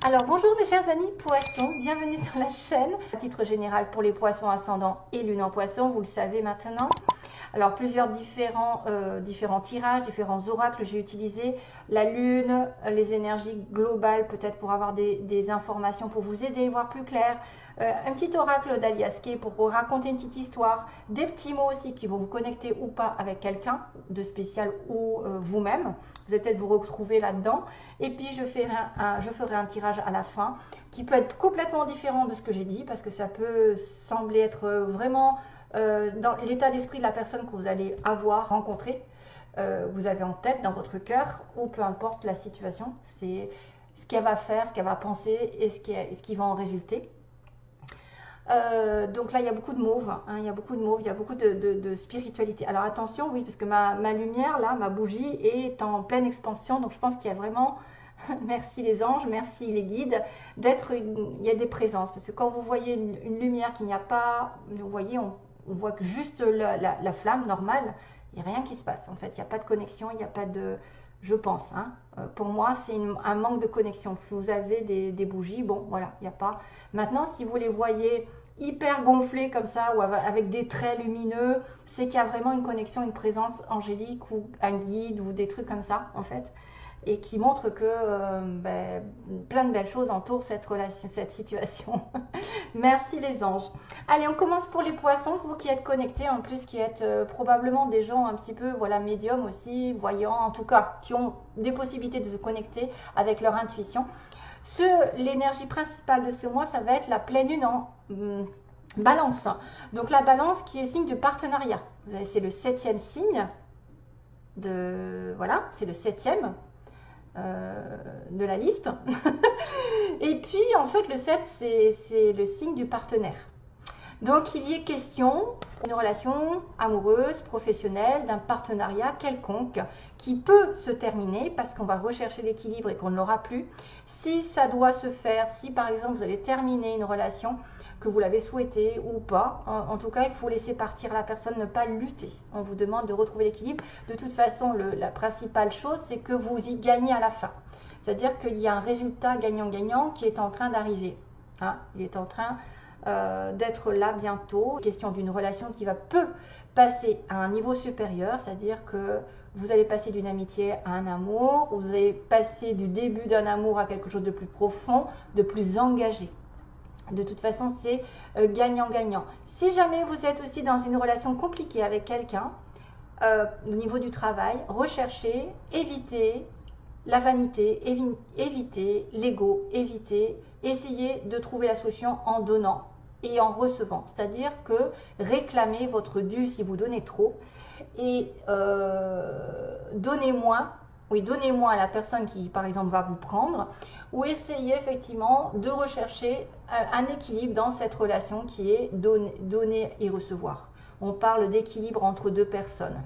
Alors bonjour mes chers amis poissons, bienvenue sur la chaîne. À titre général pour les poissons ascendants et lune en poisson, vous le savez maintenant. Alors plusieurs différents tirages, différents oracles j'ai utilisé. La lune, les énergies globales peut-être pour avoir des informations pour vous aider, voir plus clair. Un petit oracle d'Aliaské pour vous raconter une petite histoire. Des petits mots aussi qui vont vous connecter ou pas avec quelqu'un de spécial ou vous-même. Vous allez peut-être vous retrouver là-dedans. Et puis je ferai un tirage à la fin qui peut être complètement différent de ce que j'ai dit parce que ça peut sembler être vraiment dans l'état d'esprit de la personne que vous allez avoir rencontré, vous avez en tête, dans votre cœur, ou peu importe la situation, c'est ce qu'elle va faire, ce qu'elle va penser et ce qui va en résulter. Donc là, il y a beaucoup de mauve, hein, il y a beaucoup de spiritualité. Alors attention, oui, parce que ma lumière, là, ma bougie est en pleine expansion, donc je pense qu'il y a vraiment, merci les anges, merci les guides, il y a des présences. Parce que quand vous voyez une lumière qu'il n'y a pas, vous voyez, on voit que juste la flamme normale, il n'y a rien qui se passe. En fait, il n'y a pas de connexion, il n'y a pas de... Je pense, hein. Pour moi, c'est un manque de connexion. Si vous avez des bougies, bon, voilà, il n'y a pas. Maintenant, si vous les voyez hyper gonflées comme ça, ou avec des traits lumineux, c'est qu'il y a vraiment une connexion, une présence angélique, ou un guide, ou des trucs comme ça, en fait. Et qui montre que plein de belles choses entourent cette relation, cette situation. Merci les anges. Allez, on commence pour les poissons, vous qui êtes connectés, en plus qui êtes probablement des gens un petit peu, voilà, médiums aussi, voyants, en tout cas, qui ont des possibilités de se connecter avec leur intuition. L'énergie principale de ce mois, ça va être la pleine lune en balance. Donc la balance qui est signe de partenariat. C'est le 7e signe. Voilà, c'est le 7e. De la liste. Et puis en fait le 7 c'est le signe du partenaire. Donc il y est question d'une relation amoureuse, professionnelle, d'un partenariat quelconque qui peut se terminer parce qu'on va rechercher l'équilibre et qu'on ne l'aura plus. Si ça doit se faire, si par exemple vous allez terminer une relation, que vous l'avez souhaité ou pas, en tout cas il faut laisser partir la personne, ne pas lutter. On vous demande de retrouver l'équilibre. De toute façon la principale chose c'est que vous y gagnez à la fin, c'est à dire qu'il y a un résultat gagnant-gagnant qui est en train d'arriver, hein, il est en train d'être là bientôt. Question d'une relation qui peut passer à un niveau supérieur, c'est à dire que vous allez passer d'une amitié à un amour, vous allez passer du début d'un amour à quelque chose de plus profond, de plus engagé. De toute façon, c'est gagnant-gagnant. Si jamais vous êtes aussi dans une relation compliquée avec quelqu'un, au niveau du travail, recherchez, évitez la vanité, évitez l'ego, essayez de trouver la solution en donnant et en recevant. C'est-à-dire que réclamez votre dû si vous donnez trop et donnez moins. Oui, donnez moins à la personne qui, par exemple, va vous prendre, ou essayez effectivement de rechercher un équilibre dans cette relation qui est donner et recevoir. On parle d'équilibre entre deux personnes.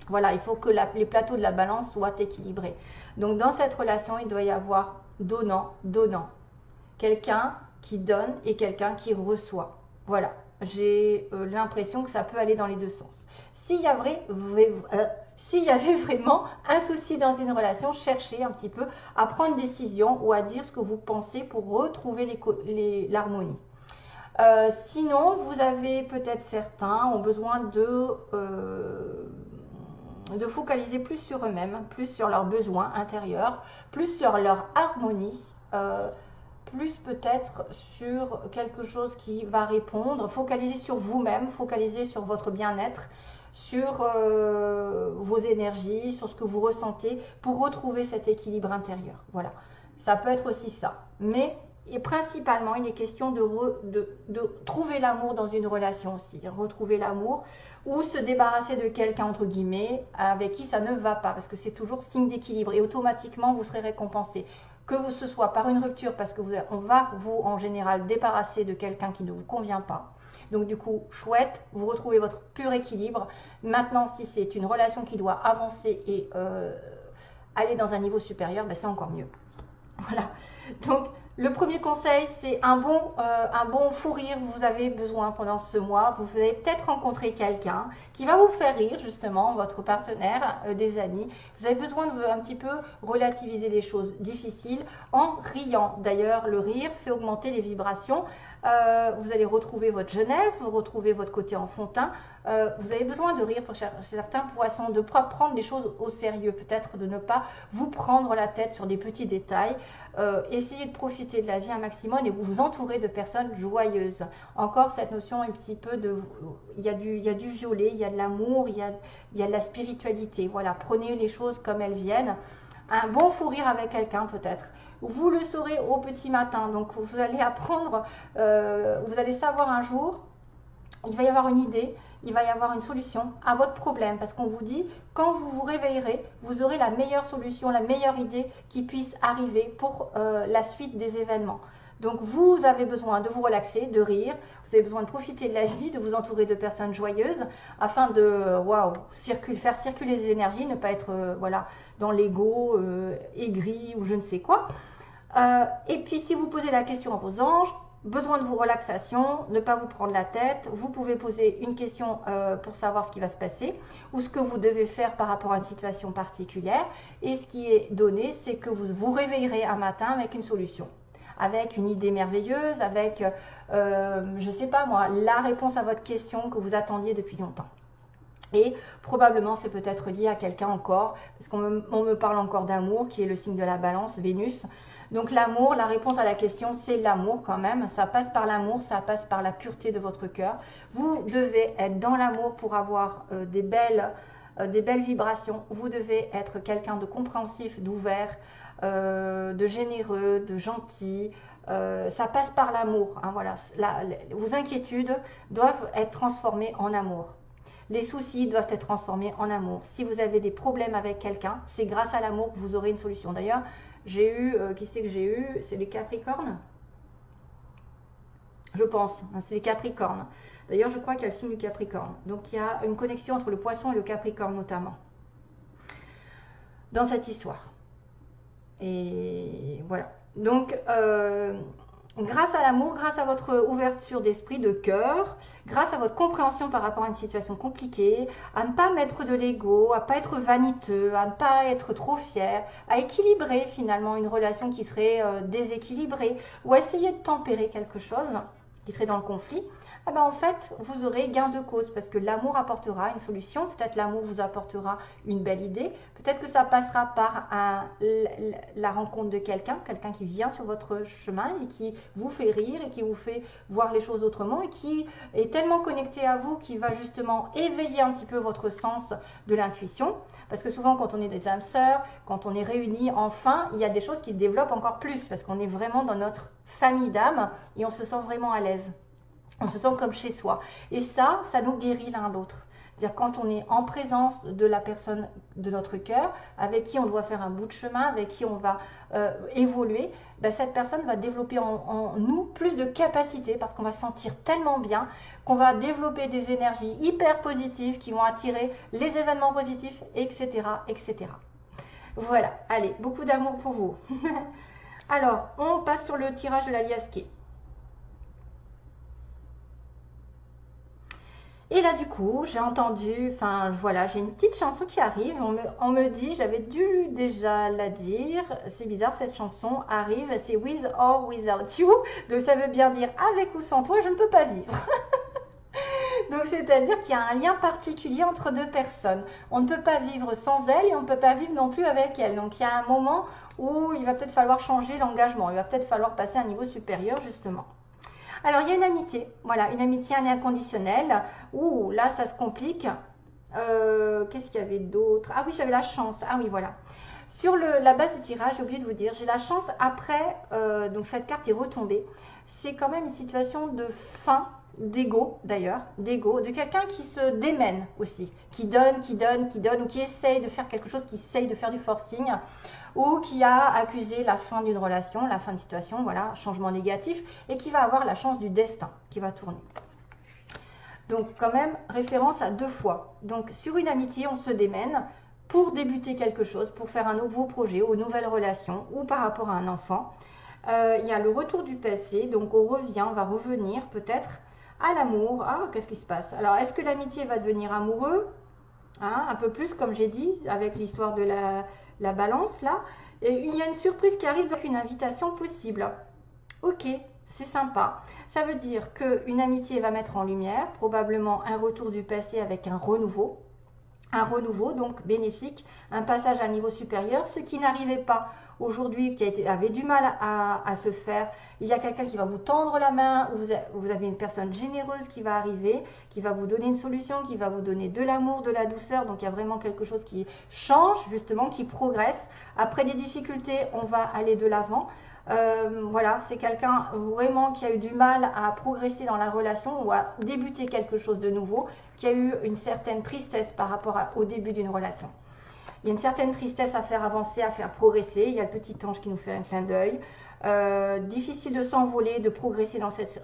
Voilà, il faut que les plateaux de la balance soient équilibrés. Donc, dans cette relation, il doit y avoir donnant. Quelqu'un qui donne et quelqu'un qui reçoit. Voilà, j'ai l'impression que ça peut aller dans les deux sens. S'il y avait vraiment un souci dans une relation, cherchez un petit peu à prendre une décision ou à dire ce que vous pensez pour retrouver l'harmonie. Sinon, vous avez peut-être certains ont besoin de focaliser plus sur eux-mêmes, plus sur leurs besoins intérieurs, plus sur leur harmonie, plus peut-être sur quelque chose qui va répondre, focaliser sur vous-même, focaliser sur votre bien-être, sur vos énergies, sur ce que vous ressentez pour retrouver cet équilibre intérieur. Voilà, ça peut être aussi ça. Mais et principalement, il est question de trouver l'amour dans une relation aussi, retrouver l'amour ou se débarrasser de quelqu'un, entre guillemets, avec qui ça ne va pas, parce que c'est toujours signe d'équilibre et automatiquement vous serez récompensé. Que ce soit par une rupture, parce que on va vous, en général, débarrasser de quelqu'un qui ne vous convient pas. Donc du coup, chouette, vous retrouvez votre pur équilibre. Maintenant, si c'est une relation qui doit avancer et aller dans un niveau supérieur, ben, c'est encore mieux. Voilà. Donc, le premier conseil, c'est un bon fou rire. Vous avez besoin pendant ce mois. Vous allez peut-être rencontrer quelqu'un qui va vous faire rire, justement, votre partenaire, des amis. Vous avez besoin de un petit peu relativiser les choses difficiles en riant. D'ailleurs, le rire fait augmenter les vibrations. Vous allez retrouver votre jeunesse, vous retrouvez votre côté enfantin. Vous avez besoin de rire pour certains poissons, de ne pas prendre les choses au sérieux, peut-être de ne pas vous prendre la tête sur des petits détails. Essayez de profiter de la vie un maximum et vous entourer de personnes joyeuses. Encore cette notion un petit peu de... Il y a du violet, il y a de l'amour, il y a de la spiritualité. Voilà, prenez les choses comme elles viennent. Un bon fou rire avec quelqu'un peut-être. Vous le saurez au petit matin. Donc vous allez apprendre, vous allez savoir un jour, il va y avoir une idée, il va y avoir une solution à votre problème. Parce qu'on vous dit, quand vous vous réveillerez, vous aurez la meilleure solution, la meilleure idée qui puisse arriver pour la suite des événements. Donc vous avez besoin de vous relaxer, de rire, vous avez besoin de profiter de la vie, de vous entourer de personnes joyeuses afin de faire circuler les énergies, ne pas être voilà, dans l'ego, aigri ou je ne sais quoi. Et puis si vous posez la question à vos anges, besoin de vos relaxations, ne pas vous prendre la tête, vous pouvez poser une question pour savoir ce qui va se passer ou ce que vous devez faire par rapport à une situation particulière. Et ce qui est donné, c'est que vous vous réveillerez un matin avec une solution, avec une idée merveilleuse, avec, je ne sais pas moi, la réponse à votre question que vous attendiez depuis longtemps. Et probablement c'est peut-être lié à quelqu'un encore, parce qu'on me parle encore d'amour, qui est le signe de la balance, Vénus. Donc l'amour, la réponse à la question, c'est l'amour quand même. Ça passe par l'amour, ça passe par la pureté de votre cœur. Vous devez être dans l'amour pour avoir des belles vibrations. Vous devez être quelqu'un de compréhensif, d'ouvert, de généreux, de gentil. Ça passe par l'amour. Hein, voilà. Vos inquiétudes doivent être transformées en amour. Les soucis doivent être transformés en amour. Si vous avez des problèmes avec quelqu'un, c'est grâce à l'amour que vous aurez une solution. D'ailleurs, j'ai eu, qui c'est que j'ai eu? C'est les Capricornes? Je pense, c'est les Capricornes. D'ailleurs, je crois qu'il y a le signe du Capricorne. Donc, il y a une connexion entre le Poisson et le Capricorne notamment dans cette histoire. Et voilà. Donc, grâce à l'amour, grâce à votre ouverture d'esprit, de cœur, grâce à votre compréhension par rapport à une situation compliquée, à ne pas mettre de l'ego, à ne pas être vaniteux, à ne pas être trop fier, à équilibrer finalement une relation qui serait déséquilibrée ou à essayer de tempérer quelque chose qui serait dans le conflit, eh ben en fait, vous aurez gain de cause parce que l'amour apportera une solution. Peut-être l'amour vous apportera une belle idée. Peut-être que ça passera par la rencontre de quelqu'un qui vient sur votre chemin et qui vous fait rire et qui vous fait voir les choses autrement et qui est tellement connecté à vous qui va justement éveiller un petit peu votre sens de l'intuition. Parce que souvent, quand on est des âmes sœurs, quand on est réunis enfin, il y a des choses qui se développent encore plus parce qu'on est vraiment dans notre famille d'âmes et on se sent vraiment à l'aise. On se sent comme chez soi. Et ça nous guérit l'un l'autre. C'est-à-dire quand on est en présence de la personne de notre cœur, avec qui on doit faire un bout de chemin, avec qui on va évoluer, ben cette personne va développer en nous plus de capacités parce qu'on va se sentir tellement bien qu'on va développer des énergies hyper positives qui vont attirer les événements positifs, etc. etc. Voilà, allez, beaucoup d'amour pour vous. Alors, on passe sur le tirage de la liasquée. Et là, du coup, j'ai entendu, enfin voilà, j'ai une petite chanson qui arrive. On me dit, j'avais dû déjà la dire, c'est bizarre, cette chanson arrive, c'est With or Without You. Donc ça veut bien dire avec ou sans toi, je ne peux pas vivre. Donc c'est-à-dire qu'il y a un lien particulier entre deux personnes. On ne peut pas vivre sans elle et on ne peut pas vivre non plus avec elle. Donc il y a un moment où il va peut-être falloir changer l'engagement. Il va peut-être falloir passer à un niveau supérieur justement. Alors, il y a une amitié, voilà, une amitié, un lien conditionnel. Ouh, là, ça se complique. Qu'est-ce qu'il y avait d'autre? Ah oui, j'avais la chance. Ah oui, voilà. Sur la base du tirage, j'ai oublié de vous dire, j'ai la chance après, donc cette carte est retombée. C'est quand même une situation de fin, d'ego d'ailleurs, d'ego, de quelqu'un qui se démène aussi, qui donne, ou qui essaye de faire quelque chose, qui essaye de faire du forcing, ou qui a accusé la fin d'une relation, la fin de situation, voilà, changement négatif, et qui va avoir la chance du destin qui va tourner. Donc quand même, référence à deux fois. Donc sur une amitié, on se démène, pour débuter quelque chose, pour faire un nouveau projet ou une nouvelle relation ou par rapport à un enfant. Il y a le retour du passé, donc on va revenir peut-être à l'amour. Ah, qu'est-ce qui se passe? Alors, est-ce que l'amitié va devenir amoureux? Hein, un peu plus, comme j'ai dit, avec l'histoire de la balance, là. Et il y a une surprise qui arrive, donc une invitation possible. Ok, c'est sympa. Ça veut dire qu'une amitié va mettre en lumière, probablement un retour du passé avec un renouveau. Un renouveau, donc bénéfique, un passage à un niveau supérieur, ce qui n'arrivait pas aujourd'hui, avait du mal à se faire. Il y a quelqu'un qui va vous tendre la main, ou vous avez une personne généreuse qui va arriver, qui va vous donner une solution, qui va vous donner de l'amour, de la douceur. Donc il y a vraiment quelque chose qui change, justement, qui progresse. Après des difficultés, on va aller de l'avant. Voilà, c'est quelqu'un vraiment qui a eu du mal à progresser dans la relation ou à débuter quelque chose de nouveau, qui a eu une certaine tristesse par rapport au début d'une relation. Il y a une certaine tristesse à faire avancer, à faire progresser. Il y a le petit ange qui nous fait un clin d'œil. Difficile de s'envoler, de progresser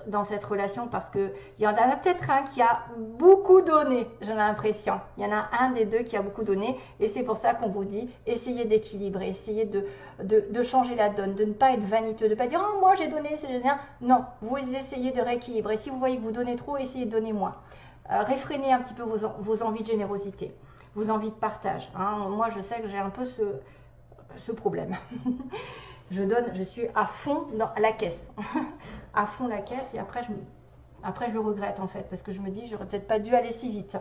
dans cette relation parce qu'il y en a peut-être un qui a beaucoup donné, j'ai l'impression. Il y en a un des deux qui a beaucoup donné et c'est pour ça qu'on vous dit, essayez d'équilibrer, essayez de changer la donne, de ne pas être vaniteux, de ne pas dire « Oh, moi j'ai donné, c'est génial ». Non, vous essayez de rééquilibrer. Si vous voyez que vous donnez trop, essayez de donner moins. Réfrénez un petit peu vos envies de générosité, vos envies de partage. Hein. Moi, je sais que j'ai un peu ce problème. Je suis à fond dans la caisse. À fond la caisse et après je le regrette en fait parce que je me dis j'aurais peut-être pas dû aller si vite.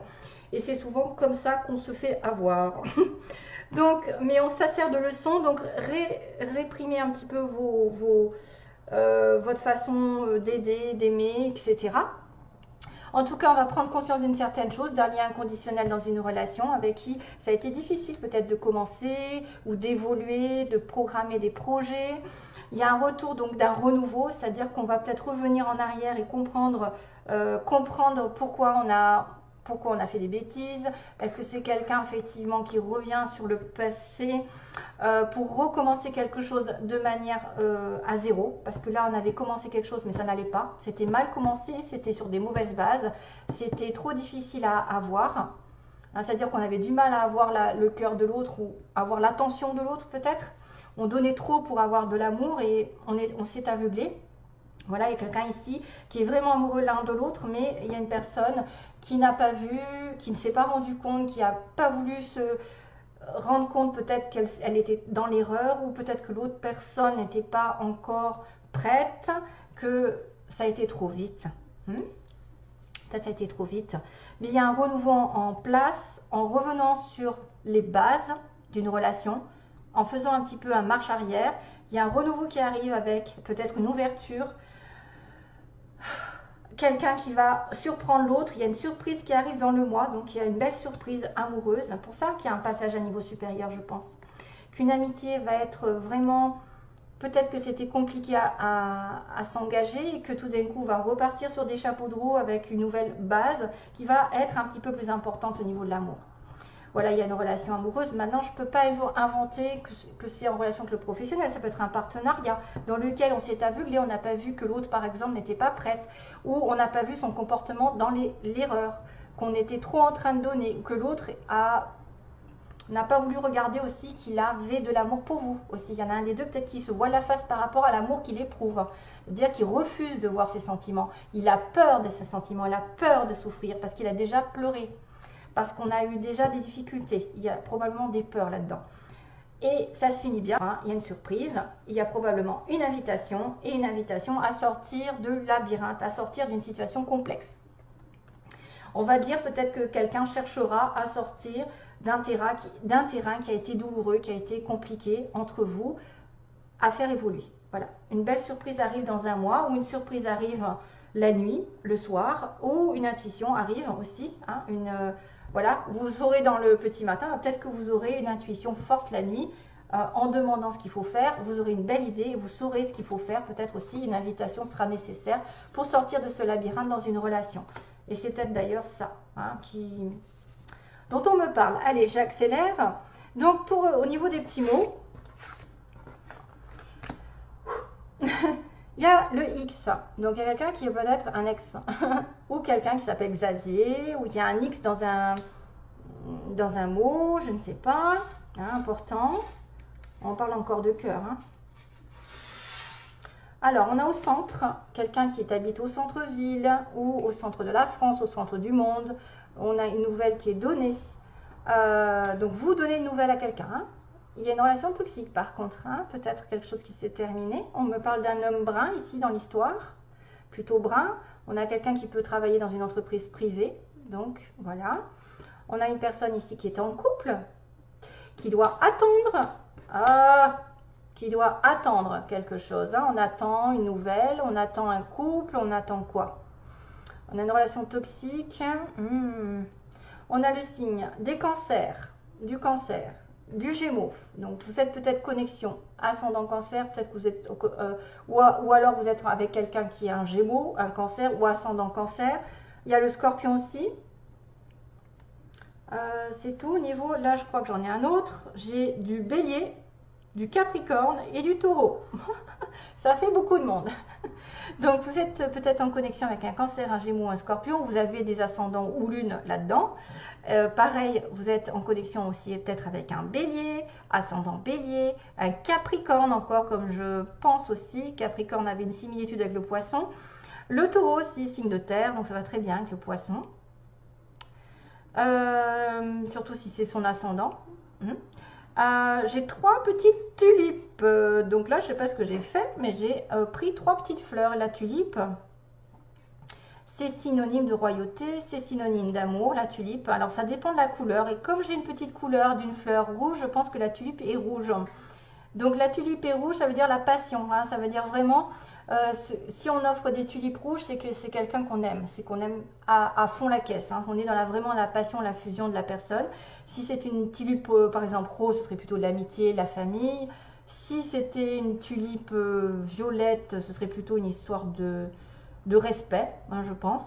Et c'est souvent comme ça qu'on se fait avoir. Donc, mais on sert de leçon, donc réprimez un petit peu votre façon d'aider, d'aimer, etc. En tout cas, on va prendre conscience d'une certaine chose, d'un lien inconditionnel dans une relation avec qui ça a été difficile peut-être de commencer ou d'évoluer, de programmer des projets. Il y a un retour donc d'un renouveau, c'est-à-dire qu'on va peut-être revenir en arrière et comprendre pourquoi on a fait des bêtises. Est-ce que c'est quelqu'un effectivement qui revient sur le passé pour recommencer quelque chose de manière à zéro, parce que là on avait commencé quelque chose mais ça n'allait pas, c'était mal commencé, c'était sur des mauvaises bases, c'était trop difficile à avoir, hein, c'est-à-dire qu'on avait du mal à avoir le cœur de l'autre ou avoir l'attention de l'autre peut-être, on donnait trop pour avoir de l'amour et on s'est aveuglé. Voilà, il y a quelqu'un ici qui est vraiment amoureux l'un de l'autre, mais il y a une personne qui n'a pas vu, qui ne s'est pas rendu compte, qui n'a pas voulu se rendre compte peut-être qu'elle était dans l'erreur ou peut-être que l'autre personne n'était pas encore prête, que ça a été trop vite. Peut-être ça a été trop vite. Mais il y a un renouveau en place en revenant sur les bases d'une relation, en faisant un petit peu un marche arrière. Il y a un renouveau qui arrive avec peut-être une ouverture, quelqu'un qui va surprendre l'autre, il y a une surprise qui arrive dans le mois, donc il y a une belle surprise amoureuse, pour ça qu'il y a un passage à niveau supérieur, je pense. Qu'une amitié va être vraiment, peut-être que c'était compliqué à s'engager et que tout d'un coup on va repartir sur des chapeaux de roue avec une nouvelle base qui va être un petit peu plus importante au niveau de l'amour. Voilà, il y a une relation amoureuse. Maintenant, je ne peux pas inventer que c'est en relation avec le professionnel. Ça peut être un partenariat dans lequel on s'est aveuglé, on n'a pas vu que l'autre, par exemple, n'était pas prête, ou on n'a pas vu son comportement dans l'erreur, qu'on était trop en train de donner, ou que l'autre n'a pas voulu regarder aussi qu'il avait de l'amour pour vous. Aussi, il y en a un des deux peut-être qui se voit la face par rapport à l'amour qu'il éprouve. C'est-à-dire qu'il refuse de voir ses sentiments. Il a peur de ses sentiments, il a peur de souffrir parce qu'il a déjà pleuré. Parce qu'on a eu déjà des difficultés, il y a probablement des peurs là-dedans. Et ça se finit bien, hein, il y a une surprise, il y a probablement une invitation, et une invitation à sortir de labyrinthe, à sortir d'une situation complexe. On va dire peut-être que quelqu'un cherchera à sortir d'un terrain qui a été douloureux, qui a été compliqué entre vous, à faire évoluer. Voilà, une belle surprise arrive dans un mois, ou une surprise arrive la nuit, le soir, ou une intuition arrive aussi, hein, voilà, vous aurez dans le petit matin, peut-être que vous aurez une intuition forte la nuit, en demandant ce qu'il faut faire, vous aurez une belle idée, vous saurez ce qu'il faut faire, peut-être aussi une invitation sera nécessaire pour sortir de ce labyrinthe dans une relation. Et c'est peut-être d'ailleurs ça hein, dont on me parle. Allez, j'accélère. Donc, au niveau des petits mots, il y a le X, donc il y a quelqu'un qui est peut-être un ex, ou quelqu'un qui s'appelle Xavier, ou il y a un X dans dans un mot, je ne sais pas, hein, important. On parle encore de cœur. Hein. Alors, on a au centre, quelqu'un qui habite au centre-ville ou au centre de la France, au centre du monde. On a une nouvelle qui est donnée. Donc, vous donnez une nouvelle à quelqu'un. Hein. Il y a une relation toxique par contre, hein. Peut-être quelque chose qui s'est terminé. On me parle d'un homme brun ici dans l'histoire, plutôt brun. On a quelqu'un qui peut travailler dans une entreprise privée. Donc, voilà. On a une personne ici qui est en couple, qui doit attendre. Qui doit attendre quelque chose. Hein. On attend une nouvelle, on attend un couple, on attend quoi? On a une relation toxique. On a le signe des cancers, du Gémeaux. Donc vous êtes peut-être connexion ascendant cancer, peut-être que vous êtes ou alors vous êtes avec quelqu'un qui a un Gémeaux, un cancer ou ascendant cancer. Il y a le Scorpion aussi. C'est tout au niveau. Là, je crois que j'en ai un autre. J'ai du Bélier, du Capricorne et du Taureau. Ça fait beaucoup de monde. Donc vous êtes peut-être en connexion avec un Cancer, un Gémeaux, un Scorpion. Vous avez des ascendants ou lune là-dedans. Pareil, vous êtes en connexion aussi peut-être avec un Bélier, ascendant Bélier, un Capricorne encore, comme je pense aussi. Capricorne avait une similitude avec le Poisson. Le Taureau aussi, signe de terre, donc ça va très bien avec le Poisson. Surtout si c'est son ascendant. J'ai 3 petites tulipes. Donc là, je ne sais pas ce que j'ai fait, mais j'ai pris 3 petites fleurs. La tulipe, c'est synonyme de royauté, c'est synonyme d'amour, la tulipe. Alors, ça dépend de la couleur. Et comme j'ai une petite couleur d'une fleur rouge, je pense que la tulipe est rouge. Donc, la tulipe est rouge, ça veut dire la passion. Hein, ça veut dire vraiment, si on offre des tulipes rouges, c'est que c'est quelqu'un qu'on aime. C'est qu'on aime à fond la caisse. Hein. On est dans vraiment la passion, la fusion de la personne. Si c'est une tulipe, par exemple, rose, ce serait plutôt de l'amitié, de la famille. Si c'était une tulipe violette, ce serait plutôt une histoire de respect, hein, je pense.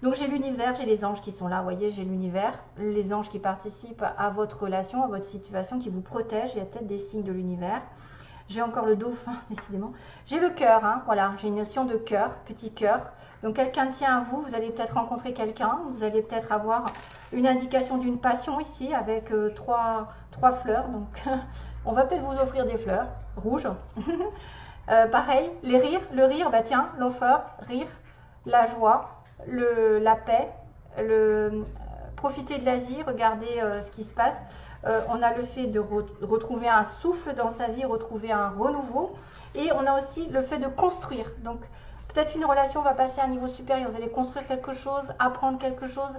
Donc j'ai l'univers, j'ai les anges qui sont là, vous voyez, j'ai l'univers, les anges qui participent à votre relation, à votre situation, qui vous protègent. Il y a peut-être des signes de l'univers. J'ai encore le dauphin, décidément. J'ai le cœur, hein, voilà, j'ai une notion de cœur, petit cœur. Donc quelqu'un tient à vous, vous allez peut-être rencontrer quelqu'un, vous allez peut-être avoir une indication d'une passion ici avec trois fleurs. Donc on va peut-être vous offrir des fleurs rouges. Pareil, les rires, le rire, bah tiens, l'offer, rire, la joie, la paix, profiter de la vie, regarder ce qui se passe. On a le fait de retrouver un souffle dans sa vie, retrouver un renouveau. Et on a aussi le fait de construire. Donc, peut-être une relation va passer à un niveau supérieur. Vous allez construire quelque chose, apprendre quelque chose,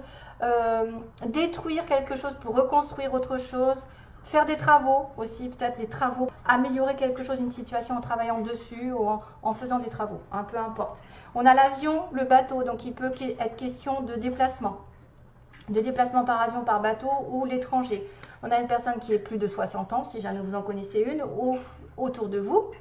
détruire quelque chose pour reconstruire autre chose. Faire des travaux aussi, peut-être des travaux, améliorer quelque chose, une situation en travaillant dessus ou en faisant des travaux, hein, peu importe. On a l'avion, le bateau, donc il peut être question de déplacement par avion, par bateau ou l'étranger. On a une personne qui est plus de 60 ans, si jamais vous en connaissez une, ou autour de vous.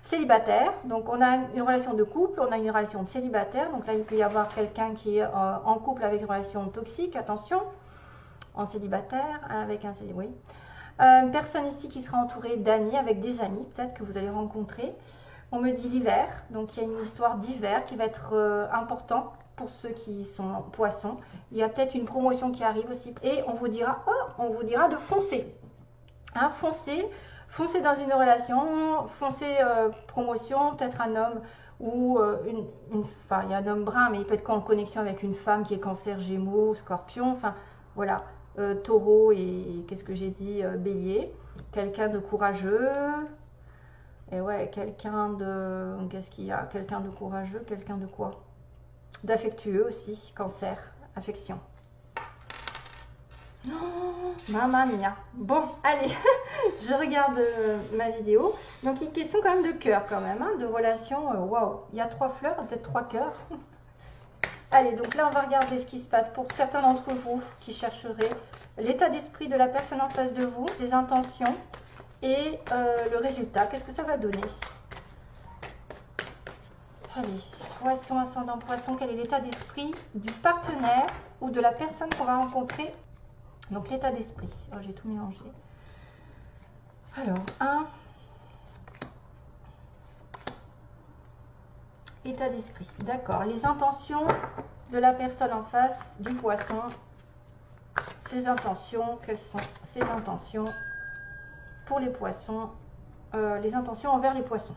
Célibataire, donc on a une relation de couple, on a une relation de célibataire, donc là il peut y avoir quelqu'un qui est en couple avec une relation toxique, attention, en célibataire, avec un célibataire, oui. Une personne ici qui sera entourée d'amis, avec des amis, peut-être que vous allez rencontrer. On me dit l'hiver, donc il y a une histoire d'hiver qui va être important pour ceux qui sont poissons. Il y a peut-être une promotion qui arrive aussi. Et on vous dira de foncer. Hein, foncez dans une relation, foncez promotion, peut-être un homme ou enfin il y a un homme brun, mais il peut être en connexion avec une femme qui est cancer, gémeaux, scorpion, enfin voilà. Taureau et qu'est-ce que j'ai dit, bélier, quelqu'un de courageux, et ouais, quelqu'un de, qu'est-ce qu'il y a, quelqu'un de courageux, quelqu'un de quoi, d'affectueux aussi, cancer, affection. Oh, mamma mia. Bon, allez, je regarde ma vidéo. Donc une question quand même de cœur quand même, hein, de relation, waouh, il y a 3 fleurs, peut-être 3 cœurs. Allez, donc là, on va regarder ce qui se passe pour certains d'entre vous qui chercheraient l'état d'esprit de la personne en face de vous, les intentions et le résultat. Qu'est-ce que ça va donner? Allez, poisson, ascendant poisson, quel est l'état d'esprit du partenaire ou de la personne qu'on va rencontrer? Donc, l'état d'esprit. Oh, j'ai tout mélangé. Alors, état d'esprit, d'accord. Les intentions de la personne en face du poisson, ses intentions, quelles sont ses intentions pour les poissons, les intentions envers les poissons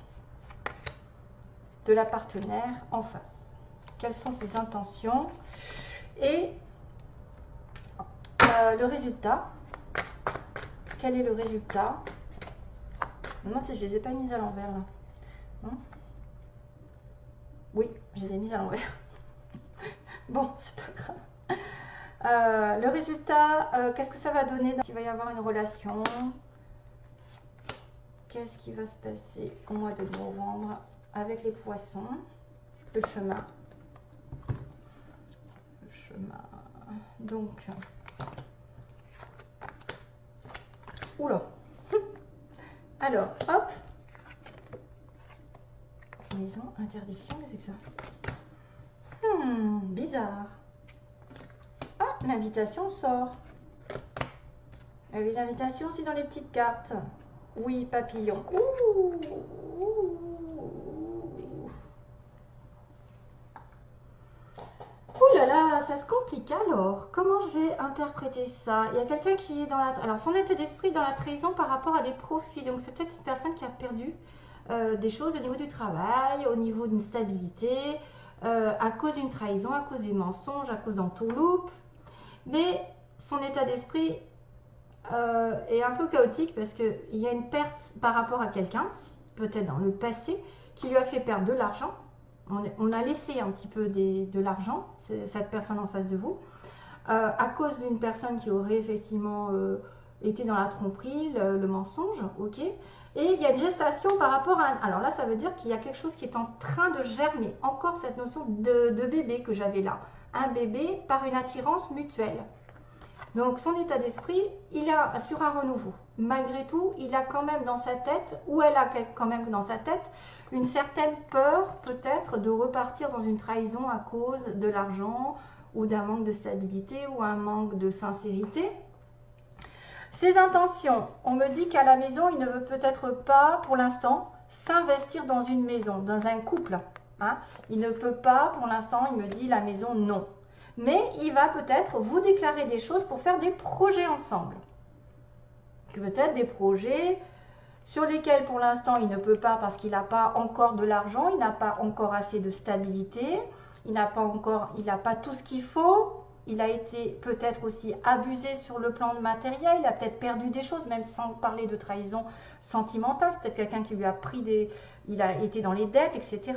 de la partenaire en face. Quelles sont ses intentions et le résultat. Quel est le résultat? Je me demande si je les ai pas mises à l'envers là. Non? Oui, je les ai mises à l'envers. Bon, c'est pas grave. Le résultat, qu'est-ce que ça va donner? Il va y avoir une relation. Qu'est-ce qui va se passer au mois de novembre avec les poissons? Le chemin. Le chemin. Donc, oula. Alors, hop. Maison, interdiction, qu'est-ce que c'est que ça? Bizarre. Ah, l'invitation sort. Les invitations aussi dans les petites cartes. Oui, papillon. Ouh, ouh là là, ça se complique alors. Comment je vais interpréter ça? Il y a quelqu'un qui est dans la... Alors, son état d'esprit dans la trahison par rapport à des profits. Donc, c'est peut-être une personne qui a perdu des choses au niveau du travail, au niveau d'une stabilité, à cause d'une trahison, à cause des mensonges, à cause d'entourloupe. Mais son état d'esprit est un peu chaotique parce qu'il y a une perte par rapport à quelqu'un, peut-être dans le passé, qui lui a fait perdre de l'argent. On a laissé un petit peu de l'argent, cette personne en face de vous, à cause d'une personne qui aurait effectivement été dans la tromperie, le mensonge, ok. Et il y a une gestation par rapport à... Alors là, ça veut dire qu'il y a quelque chose qui est en train de germer. Encore cette notion de bébé que j'avais là. Un bébé par une attirance mutuelle. Donc son état d'esprit, il est sur un renouveau. Malgré tout, il a quand même dans sa tête, ou elle a quand même dans sa tête, une certaine peur peut-être de repartir dans une trahison à cause de l'argent ou d'un manque de stabilité ou un manque de sincérité. Ses intentions, on me dit qu'à la maison, il ne veut peut-être pas pour l'instant s'investir dans une maison, dans un couple. Hein. Il ne peut pas pour l'instant, il me dit la maison non. Mais il va peut-être vous déclarer des choses pour faire des projets ensemble. Peut-être des projets sur lesquels pour l'instant il ne peut pas parce qu'il n'a pas encore de l'argent, il n'a pas encore assez de stabilité, il n'a pas tout ce qu'il faut. Il a été peut-être aussi abusé sur le plan matériel, il a peut-être perdu des choses, même sans parler de trahison sentimentale. C'est peut-être quelqu'un qui lui a pris il a été dans les dettes, etc.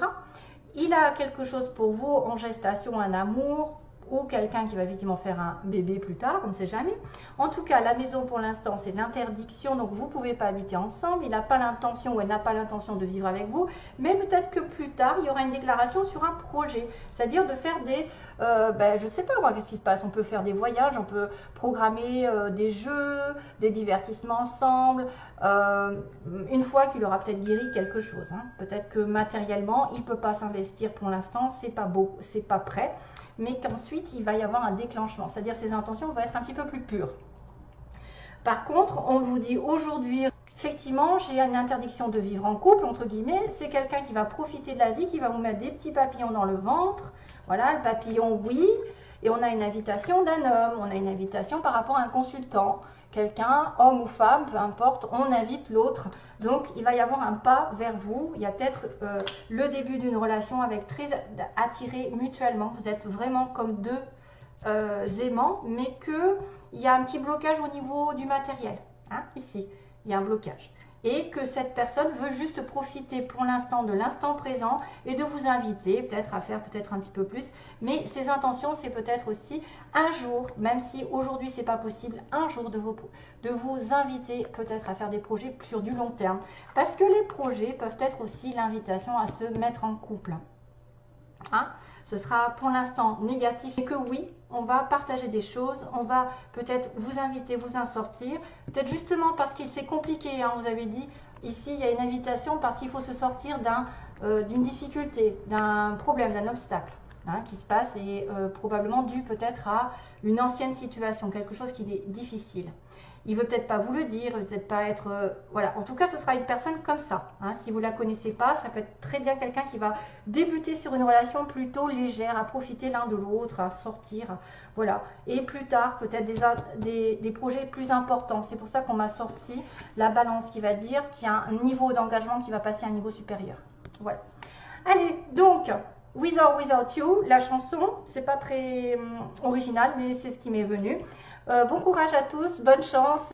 Il a quelque chose pour vous en gestation, un amour, ou quelqu'un qui va effectivement faire un bébé plus tard, on ne sait jamais. En tout cas, la maison pour l'instant, c'est l'interdiction, donc vous ne pouvez pas habiter ensemble. Il n'a pas l'intention ou elle n'a pas l'intention de vivre avec vous, mais peut-être que plus tard, il y aura une déclaration sur un projet, c'est-à-dire de faire des... je ne sais pas moi, qu'est-ce qui se passe? On peut faire des voyages, on peut programmer des jeux, des divertissements ensemble, une fois qu'il aura peut-être guéri quelque chose. Hein. Peut-être que matériellement, il ne peut pas s'investir pour l'instant, c'est pas beau, c'est pas prêt. Mais qu'ensuite il va y avoir un déclenchement, c'est-à-dire ses intentions vont être un petit peu plus pures. Par contre, on vous dit aujourd'hui, effectivement, j'ai une interdiction de vivre en couple, entre guillemets, c'est quelqu'un qui va profiter de la vie, qui va vous mettre des petits papillons dans le ventre, voilà, le papillon, oui, et on a une invitation d'un homme, on a une invitation par rapport à un consultant, quelqu'un, homme ou femme, peu importe, on invite l'autre. Donc, il va y avoir un pas vers vous. Il y a peut-être le début d'une relation avec très attiré mutuellement. Vous êtes vraiment comme deux aimants, mais qu'il y a un petit blocage au niveau du matériel. Hein, ici, il y a un blocage. Et que cette personne veut juste profiter pour l'instant de l'instant présent et de vous inviter peut-être à faire peut-être un petit peu plus. Mais ses intentions, c'est peut-être aussi un jour, même si aujourd'hui c'est pas possible, un jour de vous inviter peut-être à faire des projets sur du long terme. Parce que les projets peuvent être aussi l'invitation à se mettre en couple. Hein? Ce sera pour l'instant négatif et que oui, on va partager des choses, on va peut-être vous inviter, vous en sortir. Peut-être justement parce que c'est compliqué, hein, vous avez dit, ici il y a une invitation parce qu'il faut se sortir d'une difficulté, d'un problème, d'un obstacle hein, qui se passe et probablement dû peut-être à une ancienne situation, quelque chose qui est difficile. il veut peut-être pas vous le dire, il veut peut-être pas être... voilà, en tout cas, ce sera une personne comme ça. Hein. Si vous la connaissez pas, ça peut être très bien quelqu'un qui va débuter sur une relation plutôt légère, à profiter l'un de l'autre, à sortir, voilà. Et plus tard, peut-être des projets plus importants. C'est pour ça qu'on m'a sorti la balance qui va dire qu'il y a un niveau d'engagement qui va passer à un niveau supérieur. Voilà. Allez, donc... With or Without You, la chanson, c'est pas très original, mais c'est ce qui m'est venu. Bon courage à tous, bonne chance.